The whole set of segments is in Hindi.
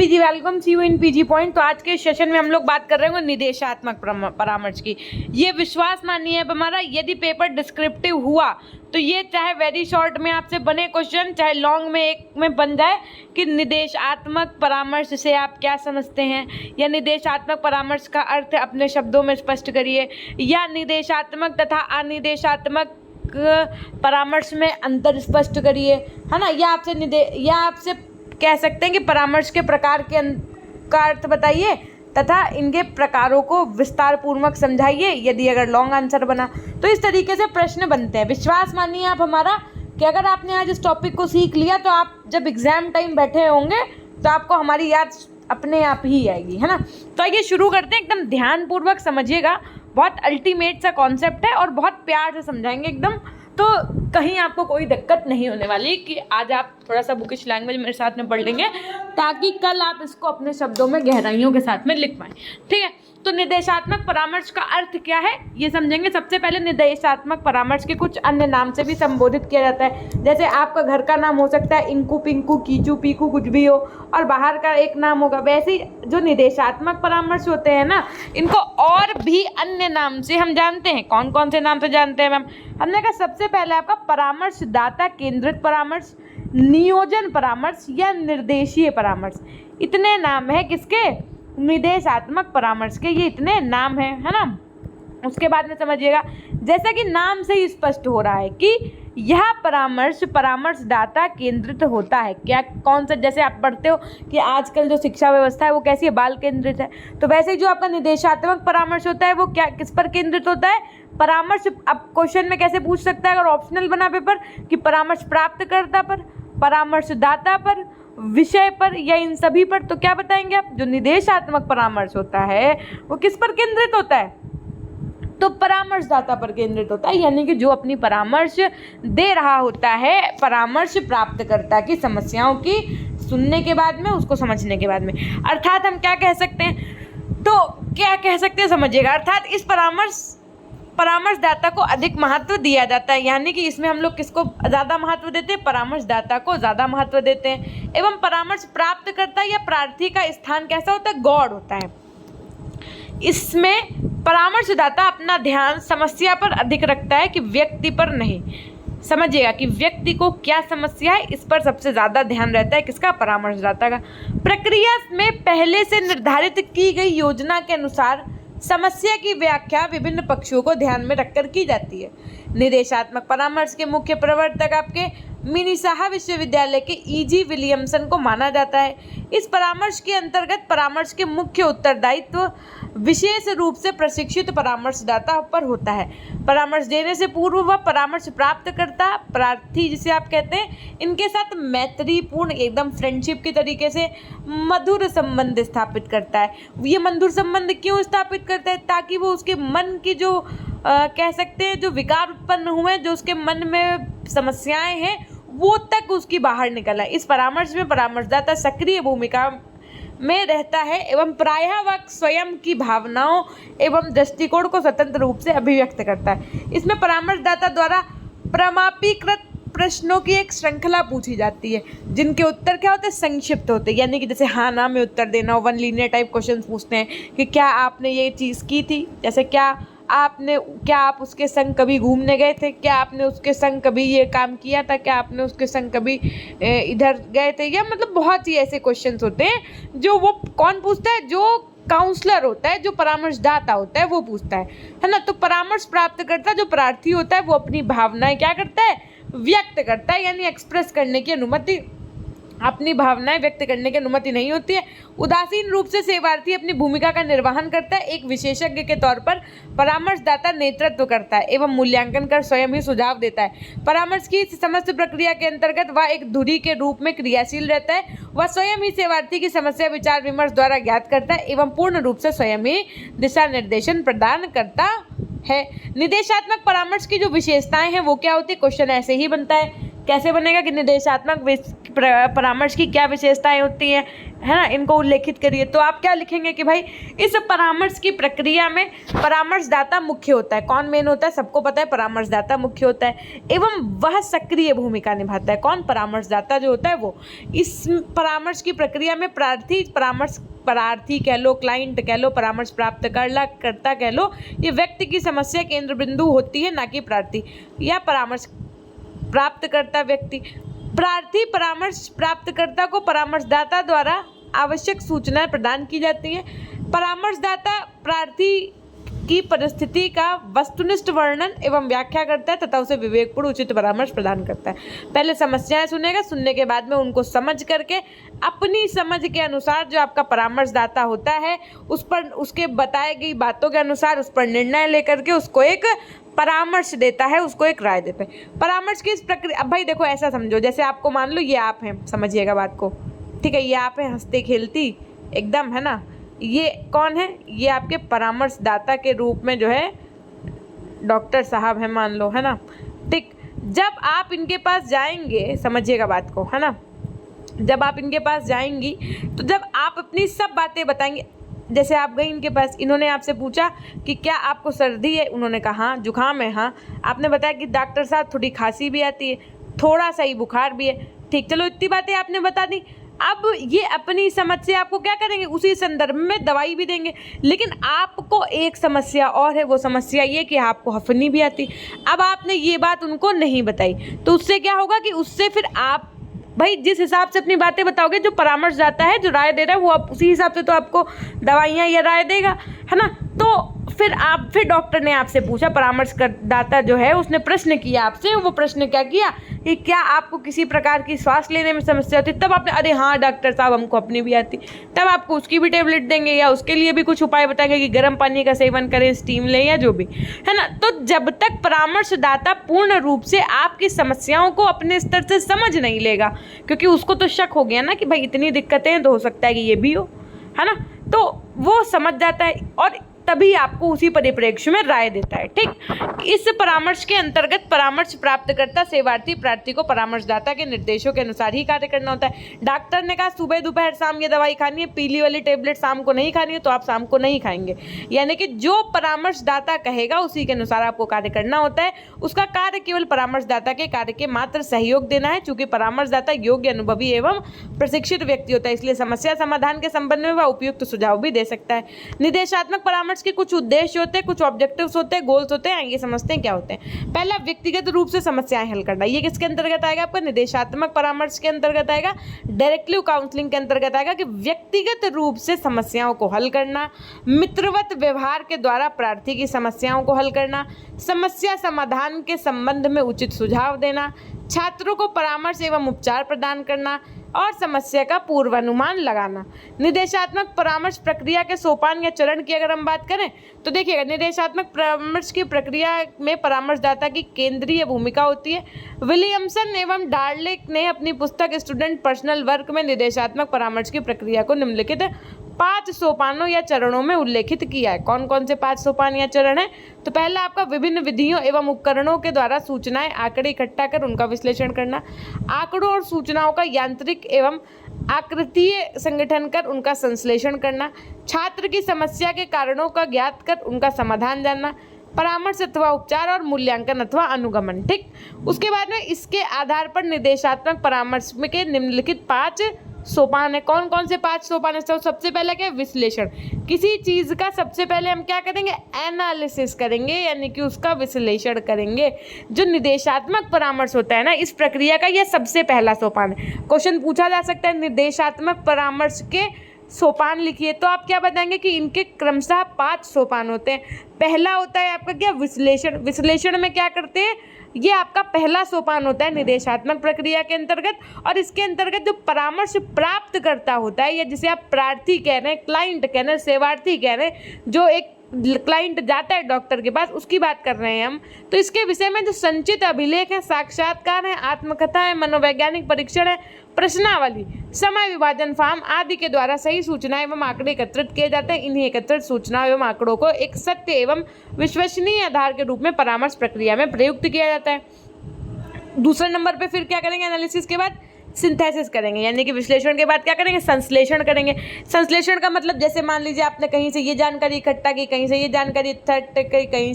PG, welcome see you in PG point. तो आज के सेशन में हम लोग बात कर रहे होंगे निदेशात्मक परामर्श की। ये विश्वास मानिए अब हमारा, यदि पेपर डिस्क्रिप्टिव हुआ तो ये चाहे वेरी शॉर्ट में आपसे बने क्वेश्चन, चाहे लॉन्ग में एक में बन जाए कि निदेशात्मक परामर्श से आप क्या समझते हैं, या निदेशात्मक परामर्श का अर्थ अपने शब्दों में स्पष्ट करिए, या निदेशात्मक तथा अनिदेशात्मक परामर्श में अंतर स्पष्ट करिए, है ना। या आपसे कह सकते हैं कि परामर्श के प्रकार का अर्थ बताइए तथा इनके प्रकारों को विस्तार पूर्वक समझाइए, यदि अगर लॉन्ग आंसर बना तो इस तरीके से प्रश्न बनते हैं। विश्वास मानिए आप हमारा कि अगर आपने आज इस टॉपिक को सीख लिया तो आप जब एग्जाम टाइम बैठे होंगे तो आपको हमारी याद अपने आप ही आएगी, है ना। तो आइए शुरू करते हैं, एकदम ध्यानपूर्वक समझिएगा। बहुत अल्टीमेट सा कॉन्सेप्ट है और बहुत प्यार से समझाएंगे एकदम, तो कहीं आपको कोई दिक्कत नहीं होने वाली कि आज आप थोड़ा सा बुकिश लैंग्वेज मेरे साथ में पढ़ लेंगे ताकि कल आप इसको अपने शब्दों में गहराइयों के साथ में लिख पाएँ, ठीक है। तो निदेशात्मक परामर्श का अर्थ क्या है ये समझेंगे। सबसे पहले निदेशात्मक परामर्श के कुछ अन्य नाम से भी संबोधित किया जाता है, जैसे आपका घर का नाम हो सकता है इंकू पिंकू कीचू पीकू कुछ भी हो, और बाहर का एक नाम होगा। वैसे ही जो निदेशात्मक परामर्श होते हैं ना, इनको और भी अन्य नाम से हम जानते हैं। कौन कौन से नाम से जानते हैं मैम? हमने कहा सबसे पहले आपका परामर्शदाता केंद्रित परामर्श, नियोजन परामर्श या निर्देशीय परामर्श। इतने नाम है किसके? निदेशात्मक परामर्श के, ये इतने नाम हैं, है ना। उसके बाद में समझिएगा, जैसा कि नाम से ही स्पष्ट हो रहा है कि यह परामर्श परामर्शदाता केंद्रित होता है। क्या कौन सा, जैसे आप पढ़ते हो कि आजकल जो शिक्षा व्यवस्था है वो कैसी है, बाल केंद्रित है, तो वैसे ही जो आपका निदेशात्मक परामर्श होता है वो क्या किस पर केंद्रित होता है? परामर्श। अब क्वेश्चन में कैसे पूछ सकता है अगर ऑप्शनल बना पेपर कि परामर्श प्राप्तकर्ता पर, परामर्शदाता पर, विषय पर या इन सभी पर, तो क्या बताएंगे आप? जो निदेशात्मक परामर्श होता है वो किस पर केंद्रित होता है? तो परामर्शदाता पर केंद्रित होता है, यानी कि जो अपनी परामर्श दे रहा होता है परामर्श प्राप्तकर्ता की समस्याओं की सुनने के बाद में, उसको समझने के बाद में। अर्थात हम क्या कह सकते हैं, तो क्या कह सकते हैं समझिएगा। अर्थात इस परामर्शदाता को अधिक महत्व दिया जाता है, यानी कि इसमें हम लोग किसको ज़्यादा महत्व देते हैं? परामर्शदाता को ज़्यादा महत्व देते हैं। एवं परामर्श प्राप्तकर्ता या प्रार्थी का स्थान कैसा होता है? गौड़ होता है। इसमें परामर्शदाता अपना ध्यान समस्या पर अधिक रखता है कि व्यक्ति पर नहीं। समझिएगा कि व्यक्ति को क्या समस्या है, इस पर सबसे ज़्यादा ध्यान रहता है किसका? परामर्शदाता का। प्रक्रिया में पहले से निर्धारित की गई योजना के अनुसार समस्या की व्याख्या विभिन्न पक्षों को ध्यान में रखकर की जाती है। निदेशात्मक परामर्श के मुख्य प्रवर्तक आपके मिनीसाहा विश्वविद्यालय के E.G. विलियमसन को माना जाता है। इस परामर्श के अंतर्गत परामर्श के मुख्य उत्तरदायित्व विशेष रूप से प्रशिक्षित परामर्शदाता पर होता है। परामर्श देने से पूर्व वह परामर्श प्राप्तकर्ता, प्रार्थी जिसे आप कहते हैं, इनके साथ मैत्रीपूर्ण एकदम फ्रेंडशिप के तरीके से मधुर संबंध स्थापित करता है। ये मधुर संबंध क्यों स्थापित करता है? ताकि वो उसके मन की जो कह सकते हैं जो विकार उत्पन्न हुए, जो उसके मन में समस्याएं हैं, वो तक उसकी बाहर निकल आए। इस परामर्श में परामर्शदाता सक्रिय भूमिका में रहता है एवं प्रायः वह स्वयं की भावनाओं एवं दृष्टिकोण को स्वतंत्र रूप से अभिव्यक्त करता है। इसमें परामर्शदाता द्वारा प्रमापीकृत प्रश्नों की एक श्रृंखला पूछी जाती है, जिनके उत्तर क्या होते हैं? संक्षिप्त होते हैं, यानी कि जैसे हाँ ना में उत्तर देना, वन लीनियर टाइप क्वेश्चन पूछते हैं कि क्या आपने ये चीज़ की थी, जैसे क्या आप उसके संग कभी घूमने गए थे, क्या आपने उसके संग कभी ये काम किया था, क्या आपने उसके संग कभी इधर गए थे, या मतलब बहुत ही ऐसे क्वेश्चंस होते हैं जो वो कौन पूछता है? जो काउंसलर होता है, जो परामर्शदाता होता है वो पूछता है ना। तो परामर्श प्राप्तकर्ता जो प्रार्थी होता है वो अपनी भावनाएं क्या करता है? व्यक्त करता है, यानी एक्सप्रेस करने की अनुमति, अपनी भावनाएं व्यक्त करने की अनुमति नहीं होती है। उदासीन रूप से सेवार्थी अपनी भूमिका का निर्वहन करता है। एक विशेषज्ञ के तौर पर परामर्शदाता नेतृत्व करता है एवं मूल्यांकन कर स्वयं ही सुझाव देता है। परामर्श की समस्त प्रक्रिया के अंतर्गत वह एक धुरी के रूप में क्रियाशील रहता है। वह स्वयं ही सेवार्थी की समस्या विचार विमर्श द्वारा ज्ञात करता है एवं पूर्ण रूप से स्वयं ही दिशा निर्देशन प्रदान करता है। निदेशात्मक परामर्श की जो विशेषताएं हैं वो क्या होती है? क्वेश्चन ऐसे ही बनता है कैसे बनेगा कि निर्देशात्मक परामर्श की क्या विशेषताएं होती हैं, है ना, इनको उल्लेखित करिए। तो आप क्या लिखेंगे कि भाई इस परामर्श की प्रक्रिया में परामर्शदाता मुख्य होता है। कौन मेन होता है? सबको पता है परामर्शदाता मुख्य होता है, एवं वह सक्रिय भूमिका निभाता है। कौन? परामर्शदाता जो होता है वो। इस परामर्श की प्रक्रिया में प्रार्थी कह लो, क्लाइंट कह लो, परामर्श प्राप्त करता कह लो, ये व्यक्ति की समस्या केंद्र बिंदु होती है, ना कि प्रार्थी या परामर्श प्राप्तकर्ता व्यक्ति। प्रार्थी परामर्श प्राप्तकर्ता को परामर्शदाता द्वारा आवश्यक सूचनाएं प्रदान की जाती हैं। परामर्शदाता प्रार्थी की परिस्थिति का वस्तुनिष्ठ वर्णन एवं व्याख्या करता है तथा उसे विवेकपूर्ण उचित परामर्श प्रदान करता है। पहले समस्याएं सुनेगा, सुनने के बाद में उनको समझ करके अपनी समझ के अनुसार जो आपका परामर्शदाता होता है उस पर, उसके बताई गई बातों के अनुसार उस पर निर्णय लेकर के उसको एक परामर्श देता है, उसको एक राय देता है। परामर्श की इस प्रक्रिया, अब भाई देखो ऐसा समझो, जैसे आपको मान लो ये आप हैं, समझिएगा बात को, ठीक है, ये आप हैं हंसती खेलती एकदम, है ना, ये कौन है? ये आपके परामर्शदाता के रूप में जो है डॉक्टर साहब है मान लो, है ना, ठीक। जब आप इनके पास जाएंगे, समझिएगा बात को, है ना, जब आप इनके पास जाएंगी तो जब आप अपनी सब बातें बताएंगे, जैसे आप गई इनके पास, इन्होंने आपसे पूछा कि क्या आपको सर्दी है, उन्होंने कहा हाँ। जुकाम है, हाँ। आपने बताया कि डॉक्टर साहब थोड़ी खांसी भी आती है, थोड़ा सा ही बुखार भी है, ठीक, चलो इतनी बातें आपने बता दी। अब ये अपनी समझ से आपको क्या करेंगे, उसी संदर्भ में दवाई भी देंगे। लेकिन आपको एक समस्या और है, वो समस्या ये कि आपको हफनी भी आती। अब आपने ये बात उनको नहीं बताई, तो उससे क्या होगा कि उससे फिर आप भाई जिस हिसाब से अपनी बातें बताओगे, जो परामर्श जाता है, जो राय दे रहा है, वो आप उसी हिसाब से तो आपको दवाइयाँ या राय देगा, है ना। तो फिर डॉक्टर ने आपसे पूछा, परामर्शदाता जो है उसने प्रश्न किया आपसे। वो प्रश्न क्या किया कि क्या आपको किसी प्रकार की सांस लेने में समस्या होती? तब आपने अरे हाँ डॉक्टर साहब हमको अपनी भी आती। तब आपको उसकी भी टेबलेट देंगे या उसके लिए भी कुछ उपाय बताएंगे कि गर्म पानी का सेवन करें, स्टीम लें या जो भी, है ना। तो जब तक परामर्शदाता पूर्ण रूप से आपकी समस्याओं को अपने स्तर से समझ नहीं लेगा, क्योंकि उसको तो शक हो गया ना कि भाई इतनी दिक्कतें तो हो सकता है कि ये भी हो, है ना, तो वो समझ जाता है और तभी आपको उसी परिप्रेक्ष्य में राय देता है, ठीक। इस परामर्श के अंतर्गत परामर्श प्राप्तकर्ता सेवार्थी प्रार्थी को परामर्शदाता के निर्देशों के अनुसार ही कार्य करना होता है। डॉक्टर ने कहा सुबह दोपहर शाम ये दवाई खानी है, पीली वाली टेबलेट शाम को नहीं खानी है, तो आप शाम को नहीं खाएंगे। यानी कि जो परामर्शदाता कहेगा उसी के अनुसार आपको कार्य करना होता है। उसका कार्य केवल परामर्शदाता के कार्य के मात्र सहयोग देना है। चूंकि परामर्शदाता योग्य, अनुभवी एवं प्रशिक्षित व्यक्ति होता है, इसलिए समस्या समाधान के संबंध में वह उपयुक्त सुझाव भी दे सकता है। निर्देशात्मक परामर्श के कुछ उद्देश्य होते हैं, कुछ ऑब्जेक्टिव्स होते हैं, गोल्स होते हैं। आइए समझते हैं क्या होते हैं। पहला, व्यक्तिगत रूप से समस्याएं हल करना। ये किसके अंतर्गत आएगा? आपका निर्देशात्मक परामर्श के अंतर्गत आएगा, डायरेक्टिव काउंसलिंग के अंतर्गत आएगा कि व्यक्तिगत रूप से समस्याओं को हल करना, मित्रवत व्यवहार के द्वारा प्रार्थी की समस्याओं को हल करना, समस्या समाधान के संबंध में उचित सुझाव देना, छात्रों को परामर्श एवं उपचार प्रदान करना और समस्या का पूर्वानुमान लगाना। निर्देशात्मक परामर्श प्रक्रिया के सोपान या चरण की अगर हम बात करें तो देखिएगा, निर्देशात्मक परामर्श की प्रक्रिया में परामर्शदाता की केंद्रीय भूमिका होती है। विलियमसन एवं डार्लिक ने अपनी पुस्तक स्टूडेंट पर्सनल वर्क में निर्देशात्मक परामर्श की प्रक्रिया को निम्नलिखित 5 सोपानों या चरणों में उल्लेखित किया है। कौन कौन से 5 सोपान या चरण है? तो पहला आपका विभिन्न विधियों एवं उपकरणों के द्वारा सूचनाएं आंकड़े इकट्ठा कर उनका विश्लेषण करना, आंकड़ों और सूचनाओं का यांत्रिक एवं आकृतीय संगठन कर उनका संश्लेषण करना, छात्र की समस्या के कारणों का ज्ञात कर उनका समाधान जानना, परामर्श अथवा उपचार और मूल्यांकन अथवा अनुगमन, ठीक। उसके बाद में इसके आधार पर निर्देशात्मक परामर्श के निम्नलिखित 5 सोपान है। कौन कौन से 5 सोपान है? तो सबसे पहले क्या? विश्लेषण। किसी चीज का सबसे पहले हम क्या करेंगे? एनालिसिस करेंगे, यानी कि उसका विश्लेषण करेंगे। जो निर्देशात्मक परामर्श होता है ना, इस प्रक्रिया का यह सबसे पहला सोपान है। क्वेश्चन पूछा जा सकता है निर्देशात्मक परामर्श के सोपान लिखिए, तो आप क्या बताएंगे कि इनके क्रमशः 5 सोपान होते हैं। पहला होता है आपका क्या? विश्लेषण। विश्लेषण में क्या करते हैं? ये आपका पहला सोपान होता है निर्देशात्मक प्रक्रिया के अंतर्गत। और इसके अंतर्गत जो परामर्श प्राप्त करता होता है, या जिसे आप प्रार्थी कह रहे हैं, क्लाइंट कह रहे हैं, सेवार्थी कह रहे हैं, जो एक क्लाइंट जाता है डॉक्टर के पास, उसकी बात कर रहे हैं हम। तो इसके विषय में जो संचित अभिलेख है, साक्षात्कार है, आत्मकथा है, मनोवैज्ञानिक परीक्षण है, प्रश्नावली, समय विभाजन फॉर्म आदि के द्वारा सही सूचना एवं आंकड़े एकत्रित किए जाते हैं। इन्हीं एकत्रित सूचना एवं आंकड़ों को एक सत्य एवं विश्वसनीय आधार के रूप में परामर्श प्रक्रिया में प्रयुक्त किया जाता है। दूसरे नंबर पे फिर क्या करेंगे, एनालिसिस के बाद सिंथेसिस करेंगे, यानी कि विश्लेषण के बाद क्या करेंगे, संश्लेषण करेंगे। संश्लेषण का मतलब जैसे मान लीजिए आपने कहीं से ये जानकारी इकट्ठा की, कहीं से ये जानकारी इकट्ठा की, कहीं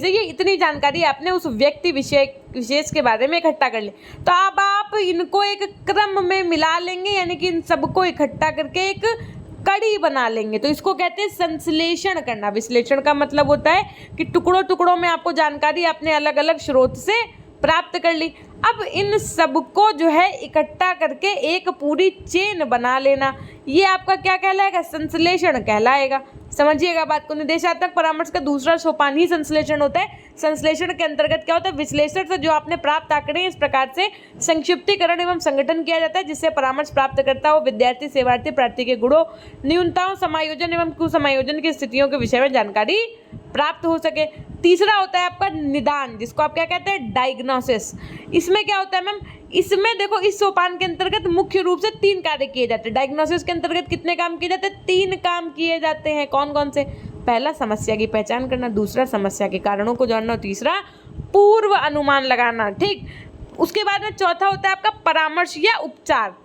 से ये इतनी जानकारी आपने उस व्यक्ति विशेष के बारे में इकट्ठा कर ली, तो अब आप इनको एक क्रम में मिला लेंगे, यानी कि इन सबको इकट्ठा करके एक कड़ी बना लेंगे, तो इसको कहते हैं संश्लेषण करना। विश्लेषण का मतलब होता है कि टुकड़ों टुकड़ों में आपको जानकारी अपने अलग अलग स्रोत से प्राप्त कर ली। अब इन सबको जो है इकट्ठा करके एक पूरी चेन बना लेना, ये आपका क्या कहलाएगा, संश्लेषण कहलाएगा। समझिएगा बात को। निर्देशात्मक परामर्श का दूसरा सोपान ही संश्लेषण होता है। संश्लेषण के अंतर्गत क्या होता है, विश्लेषण से जो आपने प्राप्त आंकड़े इस प्रकार से संक्षिप्तीकरण एवं संगठन किया जाता है जिससे परामर्श प्राप्त करता हो विद्यार्थी, सेवार्थी, प्रार्थी के गुणों, न्यूनताओं, समायोजन एवं कुसमायोजन की स्थितियों के विषय में जानकारी प्राप्त हो सके। तीसरा होता है आपका निदान, जिसको आप क्या कहते हैं, डायग्नोसिस। इसमें क्या होता है मैम, इसमें देखो इस सोपान के अंतर्गत मुख्य रूप से 3 कार्य किए जाते हैं। डायग्नोसिस के अंतर्गत कितने काम किए जाते हैं, 3 काम किए जाते हैं। कौन कौन से, पहला समस्या की पहचान करना, दूसरा समस्या के कारणों को जानना, तीसरा पूर्व अनुमान लगाना। ठीक, उसके बाद में चौथा होता है आपका परामर्श या उपचार।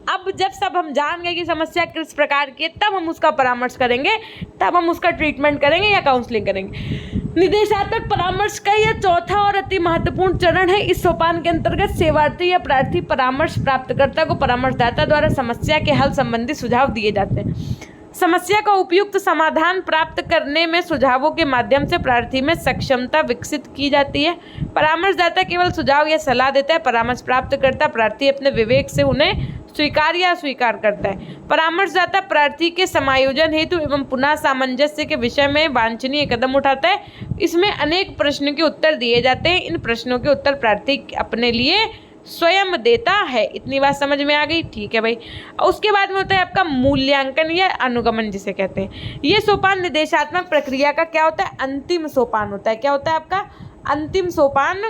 अब जब सब हम जान गए कि समस्या किस प्रकार की है, तब हम उसका परामर्श करेंगे, तब हम उसका ट्रीटमेंट करेंगे या काउंसलिंग करेंगे। निर्देशात्मक परामर्श का यह चौथा और अति महत्वपूर्ण चरण है। इस सोपान के अंतर्गत सेवार्थी या प्रार्थी परामर्श प्राप्तकर्ता को परामर्शदाता द्वारा समस्या के हल संबंधी सुझाव दिए जाते हैं। समस्या का उपयुक्त समाधान प्राप्त करने में सुझावों के माध्यम से प्रार्थी में सक्षमता विकसित की जाती है। परामर्शदाता केवल सुझाव या सलाह देता है, परामर्श प्राप्तकर्ता प्रार्थी अपने विवेक से उन्हें स्वीकार या अस्वीकार करता है। परामर्शदाता प्रार्थी के समायोजन हेतु एवं पुनः सामंजस्य के विषय में वांछनीय कदम उठाता है। इसमें अनेक प्रश्नों के उत्तर दिए जाते हैं। इन प्रश्नों के उत्तर प्रार्थी अपने लिए स्वयं देता है। इतनी बात समझ में आ गई, ठीक है भाई। उसके बाद में होता है आपका मूल्यांकन या अनुगमन जिसे कहते हैं। ये सोपान निर्देशात्मक प्रक्रिया का क्या होता है, अंतिम सोपान होता है। क्या होता है आपका, अंतिम सोपान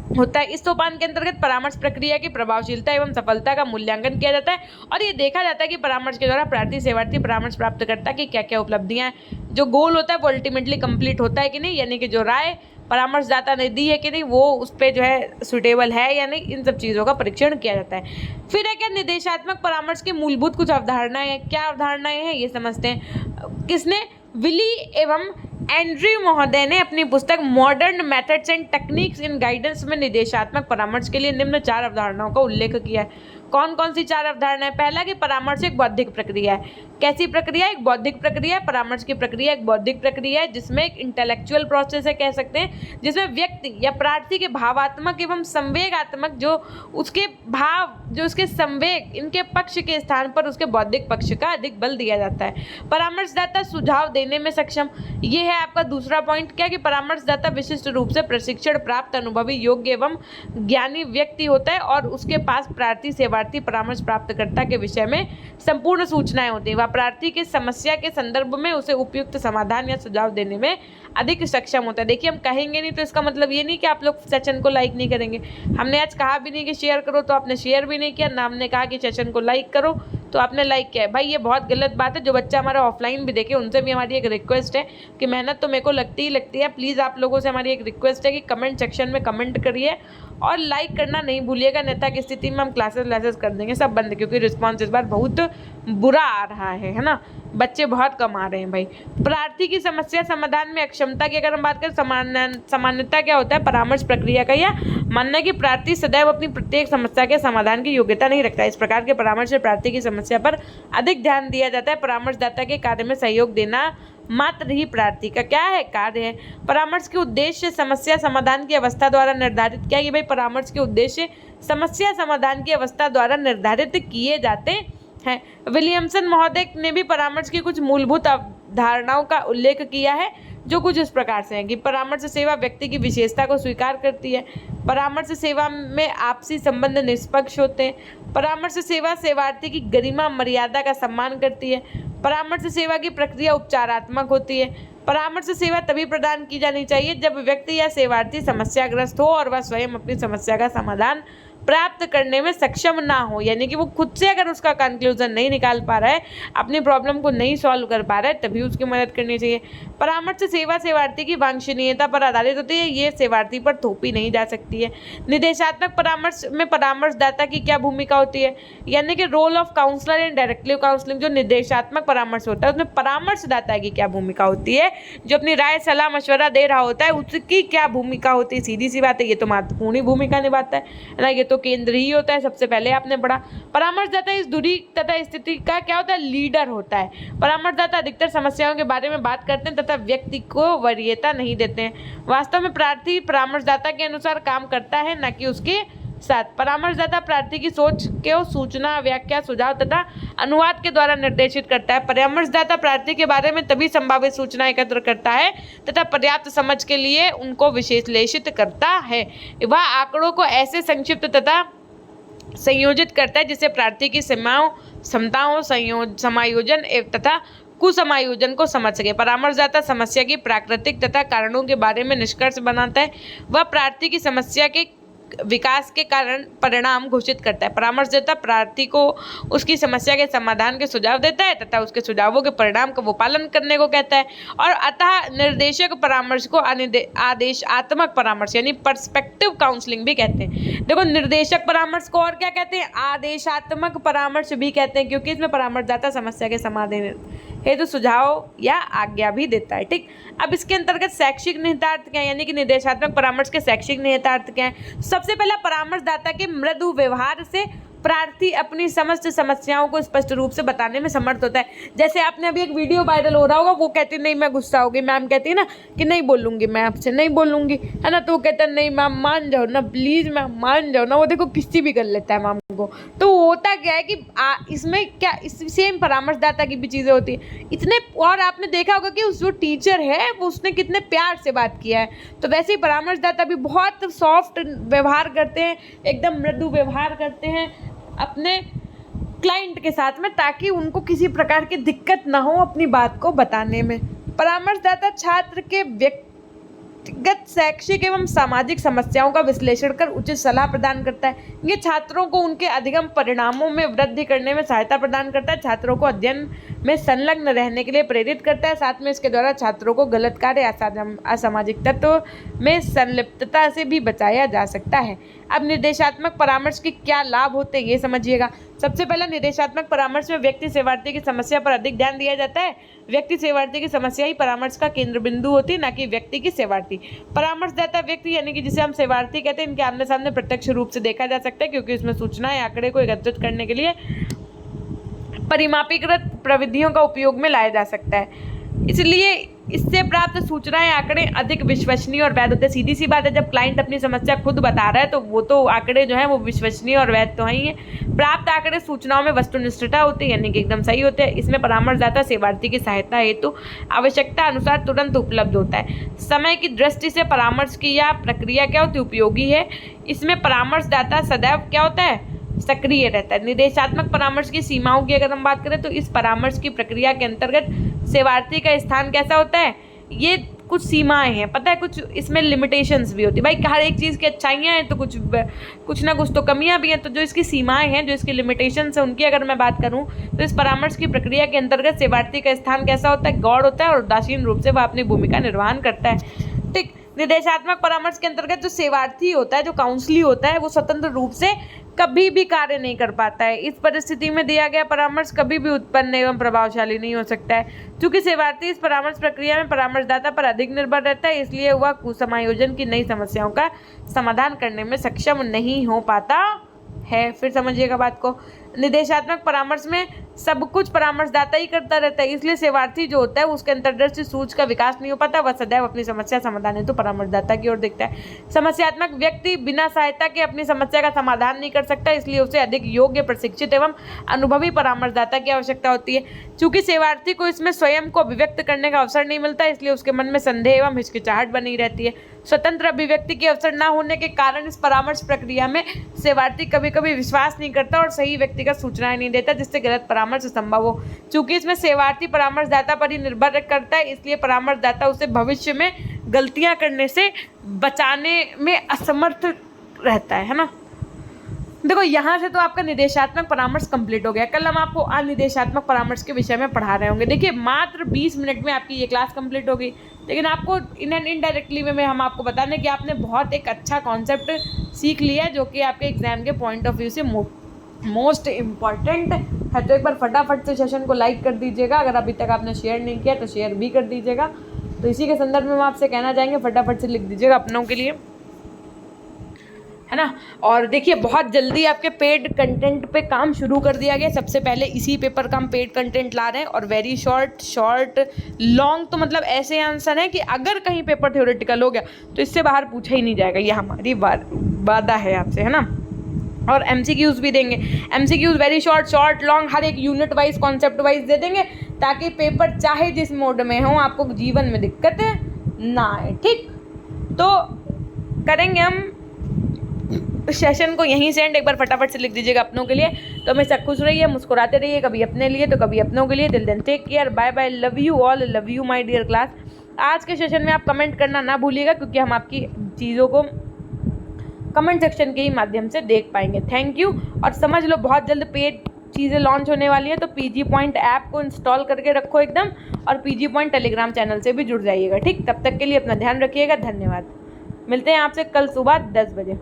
होता है। इस सोपान के अंतर्गत परामर्श प्रक्रिया की प्रभावशीलता एवं सफलता का मूल्यांकन किया जाता है और ये देखा जाता है कि परामर्श के द्वारा प्रार्थी, सेवार्थी, परामर्श प्राप्तकर्ता की क्या क्या उपलब्धियां हैं। जो गोल होता है वो अल्टीमेटली कंप्लीट होता है कि नहीं, यानी कि जो राय परामर्शदाता ने दी है कि नहीं वो उस पर जो है सुटेबल है या नहीं, इन सब चीज़ों का परीक्षण किया जाता है। फिर है क्या, निर्देशात्मक परामर्श की मूलभूत कुछ अवधारणाएं हैं। क्या अवधारणाएं हैं ये समझते हैं। किसने, विली एवं एंड्रयू महोदय ने अपनी पुस्तक modern methods and techniques in guidance में निर्देशात्मक परामर्श के लिए निम्न 4 अवधारणाओं का उल्लेख किया है। कौन कौन सी 4 अवधारणाएं, पहला कि परामर्श एक बौद्धिक प्रक्रिया है। कैसी प्रक्रिया, एक बौद्धिक प्रक्रिया है। परामर्श की प्रक्रिया एक बौद्धिक प्रक्रिया है जिसमें एक इंटेलेक्चुअल प्रोसेस है कह सकते हैं, जिसमें व्यक्ति या प्रार्थी के भावात्मक एवं संवेगात्मक जो उसके भाव, जो उसके संवेग, इनके पक्ष के स्थान पर उसके बौद्धिक पक्ष का अधिक बल दिया जाता है। परामर्शदाता सुझाव देने में सक्षम, ये है आपका दूसरा पॉइंट। क्या कि परामर्शदाता विशिष्ट रूप से प्रशिक्षण प्राप्त, अनुभवी, योग्य एवं ज्ञानी व्यक्ति होता है और उसके पास प्रार्थी, सेवार्थी, परामर्श प्राप्तकर्ता के विषय में संपूर्ण सूचनाएं होती हैं। वह प्रार्थी के समस्या के संदर्भ में उसे उपयुक्त समाधान या सुझाव देने में अधिक सक्षम होता है। देखिए, हम कहेंगे नहीं तो इसका मतलब ये नहीं कि आप लोग सेशन को लाइक नहीं करेंगे। हमने आज कहा भी नहीं कि शेयर करो तो आपने शेयर भी नहीं किया, ना हमने कहा कि सेशन को लाइक करो तो आपने लाइक किया है। भाई ये बहुत गलत बात है। जो बच्चा हमारा ऑफलाइन भी देखे उनसे भी हमारी एक रिक्वेस्ट है कि मेहनत तो मेरे को लगती ही लगती है। प्लीज़ आप लोगों से हमारी एक रिक्वेस्ट है कि कमेंट सेक्शन में कमेंट करिए और लाइक करना नहीं भूलिएगा, अन्यथा की स्थिति में हम क्लासेस कर देंगे सब बंद, क्योंकि रिस्पॉन्स इस बार बहुत बुरा आ रहा है ना, बच्चे बहुत कम आ रहे हैं भाई। प्रार्थी की समस्या समाधान में अक्षमता की अगर हम बात करें, सामान्यता क्या होता है परामर्श प्रक्रिया का, या मानना है कि प्रार्थी सदैव अपनी प्रत्येक समस्या के समाधान की योग्यता नहीं रखता। इस प्रकार के परामर्श से प्रार्थी की समस्या पर अधिक ध्यान दिया जाता है। परामर्शदाता के कार्य में सहयोग देना मात्र ही प्रार्थी का क्या है, कार्य है। परामर्श के उद्देश्य समस्या समाधान की अवस्था द्वारा निर्धारित किया कि भाई परामर्श के उद्देश्य समस्या समाधान की अवस्था द्वारा निर्धारित किए जाते हैं। विलियमसन महोदय ने भी परामर्श की कुछ मूलभूत अवधारणाओं का उल्लेख किया है जो कुछ इस प्रकार से हैं कि परामर्श सेवा व्यक्ति की विशेषता को स्वीकार करती है। परामर्श सेवा में आपसी संबंध निष्पक्ष होते हैं। परामर्श सेवा सेवार्थी की गरिमा मर्यादा का सम्मान करती है। परामर्श सेवा की प्रक्रिया उपचारात्मक होती है। परामर्श सेवा तभी प्रदान की जानी चाहिए जब व्यक्ति या सेवार्थी समस्याग्रस्त हो और वह स्वयं अपनी समस्या का समाधान प्राप्त करने में सक्षम ना हो, यानी कि वो खुद से अगर उसका कंक्लूजन नहीं निकाल पा रहा है, अपनी प्रॉब्लम को नहीं सॉल्व कर पा रहा है, तभी उसकी मदद करनी चाहिए। परामर्श सेवा सेवार्थी की वांछनीयता पर आधारित होती है, ये सेवार्थी पर थोपी नहीं जा सकती है। निर्देशात्मक परामर्श में परामर्शदाता की क्या भूमिका होती है, यानी कि role of counsellor and directive counselling. जो निर्देशात्मक परामर्श होता है उसमें परामर्शदाता की क्या भूमिका होती है, जो अपनी राय सलाह मशवरा दे रहा होता है उसकी क्या भूमिका होती है। सीधी सी बात है, ये तो महत्वपूर्ण भूमिका निभाता है ना, ये तो केंद्रीय होता है। सबसे पहले आपने पढ़ा, परामर्शदाता इस दूरी तथा स्थिति का क्या होता है, लीडर होता है। परामर्शदाता अधिकतर समस्याओं के बारे में बात करते हैं तथा व्यक्ति को वरीयता नहीं देते हैं। वास्तव में प्रार्थी परामर्शदाता के अनुसार काम करता है, न कि उसके साथ। परामर्शदाता प्रार्थी की सोच को सूचना, व्याख्या, सुझाव तथा अनुवाद के द्वारा निर्देशित करता है। परामर्शदाता प्रार्थी के बारे में तभी संभावित सूचना एकत्र करता है तथा पर्याप्त समझ के लिए उनको विश्लेषित करता है। वह आंकड़ों को ऐसे संक्षिप्त तथा संयोजित करता है जिससे प्रार्थी की सीमाओं, क्षमताओं, समायोजन तथा कुसमायोजन को समझ सके। परामर्शदाता समस्या की प्राकृतिक तथा कारणों के बारे में निष्कर्ष बनाता है। वह प्रार्थी की समस्या के विकास के कारण परिणाम घोषित करता है। परामर्शदाता प्रार्थी को उसकी समस्या के समाधान के सुझाव देता है तथा उसके सुझावों के परिणाम का वो पालन करने को कहता है। और अतः निर्देशक परामर्श को आदेशात्मक परामर्श यानी पर्सपेक्टिव काउंसलिंग भी कहते हैं। देखो, निर्देशक परामर्श को और क्या कहते हैं, आदेशात्मक परामर्श भी कहते हैं, क्योंकि इसमें परामर्शदाता समस्या के समाधान हेतु सुझाव या आज्ञा भी देता है। ठीक, अब इसके अंतर्गत शैक्षिक निहितार्थ क्या है, यानी कि निर्देशात्मक परामर्श के शैक्षिक निहितार्थ क्या है। सबसे पहला, परामर्शदाता के मृदु व्यवहार से प्रार्थी अपनी समस्त समस्याओं को स्पष्ट रूप से बताने में समर्थ होता है। जैसे आपने अभी एक वीडियो वायरल हो रहा होगा, वो कहती नहीं मैं गुस्सा होगी, मैम कहती है ना कि नहीं बोलूंगी, मैं आपसे नहीं बोलूंगी, है ना, तो वो कहता नहीं मैम मान जाओ ना, प्लीज मैम मान जाओ ना। वो देखो किसी भी कर लेता है मैम को। तो होता क्या है कि इसमें क्या सेम परामर्शदाता की भी चीज़ें होती है इतने। और आपने देखा होगा कि उस जो टीचर है वो उसने कितने प्यार से बात किया है, तो वैसे ही परामर्शदाता भी बहुत सॉफ्ट व्यवहार करते हैं, एकदम मृदु व्यवहार करते हैं अपने क्लाइंट के साथ में, ताकि उनको किसी प्रकार की दिक्कत ना हो अपनी बात को बताने में। परामर्शदाता छात्र के व्यक्तिगत, शैक्षिक एवं सामाजिक समस्याओं का विश्लेषण कर उचित सलाह प्रदान करता है। ये छात्रों को उनके अधिगम परिणामों में वृद्धि करने में सहायता प्रदान करता है, छात्रों को अध्ययन में संलग्न रहने के लिए प्रेरित करता है। साथ में इसके द्वारा छात्रों को गलत कार्य, असामाजिक तत्व में संलिप्तता से भी बचाया जा सकता है। अब निर्देशात्मक परामर्श के क्या लाभ होते हैं ये समझिएगा। सबसे पहला, निर्देशात्मक परामर्श में व्यक्ति सेवार्थी की समस्या पर अधिक ध्यान दिया जाता है। व्यक्ति सेवार्थी की समस्या ही परामर्श का केंद्र बिंदु होती है, न कि व्यक्ति की सेवार्थी। परामर्शदाता व्यक्ति यानी कि जिसे हम सेवार्थी कहते हैं, इनके आमने सामने प्रत्यक्ष रूप से देखा जा सकता है, क्योंकि इसमें सूचनाएं, आंकड़े को एकत्रित करने के लिए परिमापीकृत प्रविधियों का उपयोग में लाया जा सकता है। इसलिए इससे प्राप्त सूचनाएं, आंकड़े अधिक विश्वसनीय और वैध होते हैं। सीधी सी बात है, जब क्लाइंट अपनी समस्या खुद बता रहा है तो वो तो आंकड़े जो हैं वो विश्वसनीय और वैध तो हैं ही है। प्राप्त आंकड़े सूचनाओं में वस्तुनिष्ठता होती है, यानी कि एकदम सही होते हैं। इसमें परामर्शदाता सेवार्थी की सहायता हेतु आवश्यकता अनुसार तुरंत उपलब्ध होता है। समय की दृष्टि से परामर्श की यह प्रक्रिया क्या होती है, उपयोगी है। इसमें परामर्शदाता सदैव क्या होता है, सक्रिय रहता है। निर्देशात्मक परामर्श की सीमाओं की अगर हम बात करें तो इस परामर्श की प्रक्रिया के अंतर्गत सेवार्थी का स्थान कैसा होता है, ये कुछ सीमाएं हैं, पता है, कुछ इसमें लिमिटेशंस भी होती है। भाई हर एक चीज़ की अच्छाइयाँ हैं तो कुछ ना कुछ तो कमियां भी हैं, तो जो इसकी सीमाएं हैं, जो इसकी लिमिटेशंस हैं, उनकी अगर मैं बात करूं तो इस परामर्श की प्रक्रिया के अंतर्गत सेवार्थी का स्थान कैसा होता है, गौड़ होता है और उदासीन रूप से वह अपनी भूमिका निर्वहन करता है। ठीक, निर्देशात्मक परामर्श के अंतर्गत जो सेवार्थी होता है, जो काउंसली होता है, वो स्वतंत्र रूप से कभी भी कार्य नहीं कर पाता है। इस परिस्थिति में दिया गया परामर्श कभी भी उत्पन्न एवं प्रभावशाली नहीं हो सकता है। चूंकि सेवार्थी इस परामर्श प्रक्रिया में परामर्शदाता पर अधिक निर्भर रहता है, इसलिए वह कुसमायोजन की नई समस्याओं का समाधान करने में सक्षम नहीं हो पाता है। फिर समझिएगा बात को, निर्देशात्मक परामर्श में सब कुछ परामर्शदाता ही करता रहता है, इसलिए सेवार्थी जो होता है उसके अंतर्दृष्टि सूझ का विकास नहीं हो पाता, वह सदैव अपनी समस्या समाधान हेतु परामर्शदाता की ओर देखता है। समस्यात्मक व्यक्ति बिना सहायता के अपनी समस्या का समाधान नहीं कर सकता, इसलिए उसे अधिक योग्य, प्रशिक्षित एवं अनुभवी परामर्शदाता की आवश्यकता होती है। चूंकि सेवार्थी को इसमें स्वयं को अभिव्यक्त करने का अवसर नहीं मिलता, इसलिए उसके मन में संदेह एवं हिचकिचाहट बनी रहती है। स्वतंत्र अभिव्यक्ति के अवसर न होने के कारण इस परामर्श प्रक्रिया में सेवार्थी कभी कभी विश्वास नहीं करता और सही व्यक्तिगत सूचनाएं नहीं देता, जिससे गलत परामर्श संभव हो। चूंकि इसमें सेवार्थी परामर्शदाता पर ही निर्भर करता है, इसलिए परामर्शदाता उसे भविष्य में गलतियां करने से बचाने में असमर्थ रहता है ना। देखो यहाँ से तो आपका निदेशात्मक परामर्श कंप्लीट हो गया। कल हम आपको अनिदेशात्मक परामर्श के विषय में पढ़ा रहे होंगे। देखिए मात्र 20 मिनट में आपकी ये क्लास कंप्लीट हो गई, लेकिन आपको इन एंड इनडायरेक्टली में हम आपको बता दें कि आपने बहुत एक अच्छा कॉन्सेप्ट सीख लिया है, जो कि आपके एग्जाम के पॉइंट ऑफ व्यू से मोस्ट इम्पॉर्टेंट है। तो एक बार फटाफट से सेशन को लाइक कर दीजिएगा। अगर अभी तक आपने शेयर नहीं किया तो शेयर भी कर दीजिएगा। तो इसी के संदर्भ में हम आपसे कहना चाहेंगे फटाफट से लिख दीजिएगा अपनों के लिए, है ना। और देखिए बहुत जल्दी आपके पेड कंटेंट पे काम शुरू कर दिया गया। सबसे पहले इसी पेपर का हम पेड कंटेंट ला रहे हैं, और वेरी शॉर्ट लॉन्ग तो मतलब ऐसे आंसर है कि अगर कहीं पेपर थ्योरेटिकल हो गया तो इससे बाहर पूछा ही नहीं जाएगा। ये हमारी वादा है आपसे, है ना। और MCQs भी देंगे। MCQs वेरी शॉर्ट लॉन्ग हर एक यूनिट वाइज कॉन्सेप्ट वाइज दे देंगे, ताकि पेपर चाहे जिस मोड में हो आपको जीवन में दिक्कत ना आए। ठीक, तो करेंगे हम सेशन को यहीं से एंड। एक बार फटाफट से लिख दीजिएगा अपनों के लिए। तो हमेशा खुश रहिए, मुस्कुराते रहिए, कभी अपने लिए तो कभी अपनों के लिए। Till then take care, bye bye, love you all, love you my dear class. आज के सेशन में आप कमेंट करना ना भूलिएगा, क्योंकि हम आपकी चीज़ों को कमेंट सेक्शन के ही माध्यम से देख पाएंगे। Thank you. और समझ लो बहुत जल्द पेड चीज़ें लॉन्च होने वाली है, तो PG Point ऐप को इंस्टॉल करके रखो एकदम, और PG Point टेलीग्राम चैनल से भी जुड़ जाइएगा। ठीक, तब तक के लिए अपना ध्यान रखिएगा। धन्यवाद। मिलते हैं आपसे कल सुबह 10 बजे।